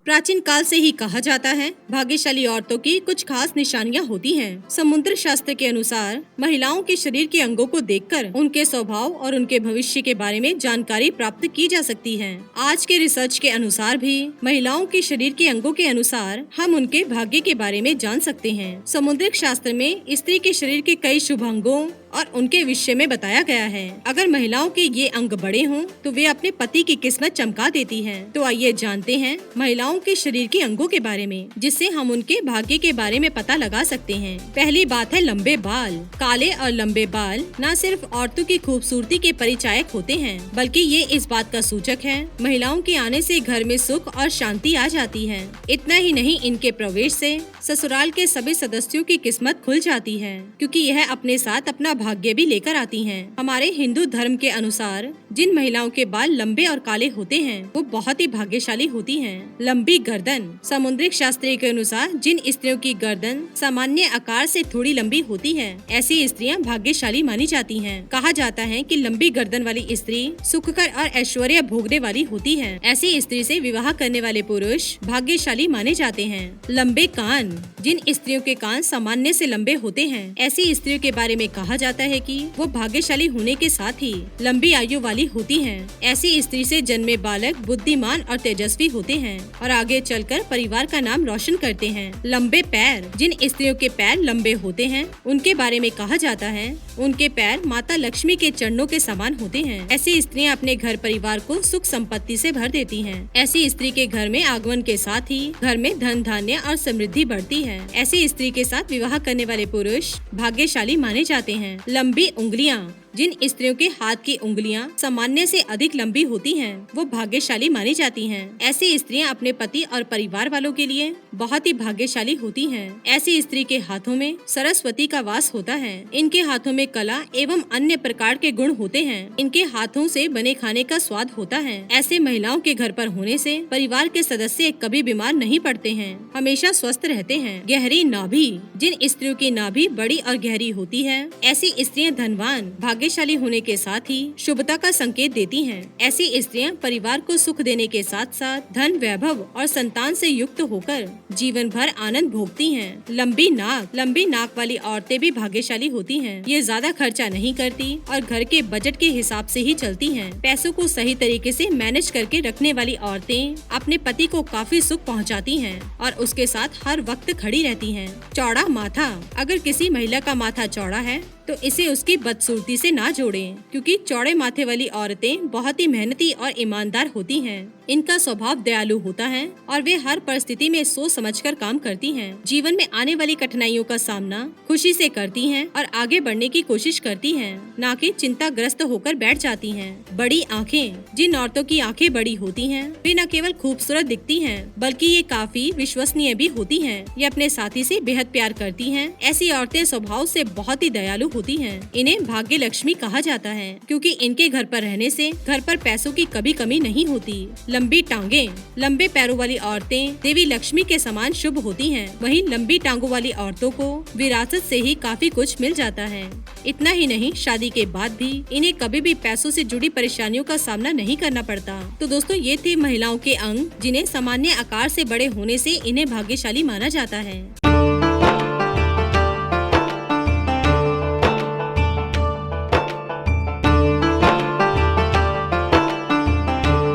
प्राचीन काल से ही कहा जाता है भाग्यशाली औरतों की कुछ खास निशानियां होती हैं। समुद्र शास्त्र के अनुसार महिलाओं के शरीर के अंगों को देखकर उनके स्वभाव और उनके भविष्य के बारे में जानकारी प्राप्त की जा सकती है। आज के रिसर्च के अनुसार भी महिलाओं के शरीर के अंगों के अनुसार हम उनके भाग्य के बारे में जान सकते हैं। समुद्रिक शास्त्र में स्त्री के शरीर के कई शुभ अंगों और उनके विषय में बताया गया है। अगर महिलाओं के ये अंग बड़े हों तो वे अपने पति की किस्मत चमका देती हैं। तो आइए जानते हैं महिलाओं के शरीर के अंगों के बारे में, जिससे हम उनके भाग्य के बारे में पता लगा सकते हैं। पहली बात है लंबे बाल। काले और लंबे बाल न सिर्फ औरतों की खूबसूरती के परिचायक होते हैं, बल्कि ये इस बात का सूचक है महिलाओं के आने से घर में सुख और शांति आ जाती है। इतना ही नहीं, इनके प्रवेश से ससुराल के सभी सदस्यों की किस्मत खुल जाती है, क्योंकि यह अपने साथ अपना भाग्य भी लेकर आती हैं। हमारे हिंदू धर्म के अनुसार जिन महिलाओं के बाल लंबे और काले होते हैं वो बहुत ही भाग्यशाली होती हैं। लंबी गर्दन। समुद्रिक शास्त्र के अनुसार जिन स्त्रियों की गर्दन सामान्य आकार से थोड़ी लंबी होती है, ऐसी स्त्रियां भाग्यशाली मानी जाती हैं। कहा जाता है कि लंबी गर्दन वाली स्त्री सुखकर और ऐश्वर्य भोगने वाली होती है। ऐसी स्त्री से विवाह करने वाले पुरुष भाग्यशाली माने जाते हैं। लंबे कान। जिन स्त्रियों के कान सामान्य से लंबे होते हैं, ऐसी स्त्रियों के बारे में कहा जाता है कि वो भाग्यशाली होने के साथ ही लंबी आयु वाली होती हैं। ऐसी स्त्री से जन्मे बालक बुद्धिमान और तेजस्वी होते हैं और आगे चलकर परिवार का नाम रोशन करते हैं। लंबे पैर। जिन स्त्रियों के पैर लंबे होते हैं, उनके बारे में कहा जाता है उनके पैर माता लक्ष्मी के चरणों के समान होते हैं। ऐसी स्त्रियां अपने घर परिवार को सुख संपत्ति से भर देती हैं। ऐसी स्त्री के घर में आगमन के साथ ही घर में धन धान्य और समृद्धि बढ़ती है। ऐसी स्त्री के साथ विवाह करने वाले पुरुष भाग्यशाली माने जाते हैं। लंबी उंगलियां। जिन स्त्रियों के हाथ की उंगलियां सामान्य से अधिक लंबी होती हैं, वो भाग्यशाली मानी जाती हैं। ऐसी स्त्रियां अपने पति और परिवार वालों के लिए बहुत ही भाग्यशाली होती हैं। ऐसी स्त्री के हाथों में सरस्वती का वास होता है। इनके हाथों में कला एवं अन्य प्रकार के गुण होते हैं। इनके हाथों से बने खाने का स्वाद होता है। ऐसे महिलाओं के घर पर होने से परिवार के सदस्य कभी बीमार नहीं पड़ते हैं, हमेशा स्वस्थ रहते हैं। गहरी नाभि। जिन स्त्रियों की नाभि बड़ी और गहरी होती है, ऐसी स्त्रियां धनवान भाग्यशाली होने के साथ ही शुभता का संकेत देती हैं। ऐसी स्त्रियां परिवार को सुख देने के साथ साथ धन वैभव और संतान से युक्त होकर जीवन भर आनंद भोगती हैं। लंबी नाक। लंबी नाक वाली औरतें भी भाग्यशाली होती हैं। ये ज्यादा खर्चा नहीं करती और घर के बजट के हिसाब से ही चलती हैं। पैसों को सही तरीके से मैनेज करके रखने वाली औरतें अपने पति को काफी सुख पहुंचाती हैं और उसके साथ हर वक्त खड़ी रहती हैं। चौड़ा माथा। अगर किसी महिला का माथा चौड़ा है तो इसे उसकी बदसूरती से ना जोड़ें, क्योंकि चौड़े माथे वाली औरतें बहुत ही मेहनती और ईमानदार होती हैं। इनका स्वभाव दयालु होता है और वे हर परिस्थिति में सोच समझकर काम करती हैं। जीवन में आने वाली कठिनाइयों का सामना खुशी से करती हैं और आगे बढ़ने की कोशिश करती हैं, ना कि चिंताग्रस्त होकर बैठ जाती हैं। बड़ी आँखें। जिन औरतों की आँखें बड़ी होती हैं, वे न केवल खूबसूरत दिखती हैं, बल्कि ये काफी विश्वसनीय भी होती हैं। ये अपने साथी से बेहद प्यार करती हैं। ऐसी औरतें स्वभाव से बहुत ही दयालु होती हैं। इन्हें भाग्य लक्ष्मी कहा जाता है, क्योंकि इनके घर पर रहने से घर पर पैसों की कभी कमी नहीं होती। लंबी टांगे। लंबे पैरों वाली औरतें देवी लक्ष्मी के समान शुभ होती हैं। वहीं लंबी टांगों वाली औरतों को विरासत से ही काफी कुछ मिल जाता है। इतना ही नहीं, शादी के बाद भी इन्हें कभी भी पैसों से जुड़ी परेशानियों का सामना नहीं करना पड़ता। तो दोस्तों, ये थे महिलाओं के अंग जिन्हें सामान्य आकार से बड़े होने से इन्हें भाग्यशाली माना जाता है।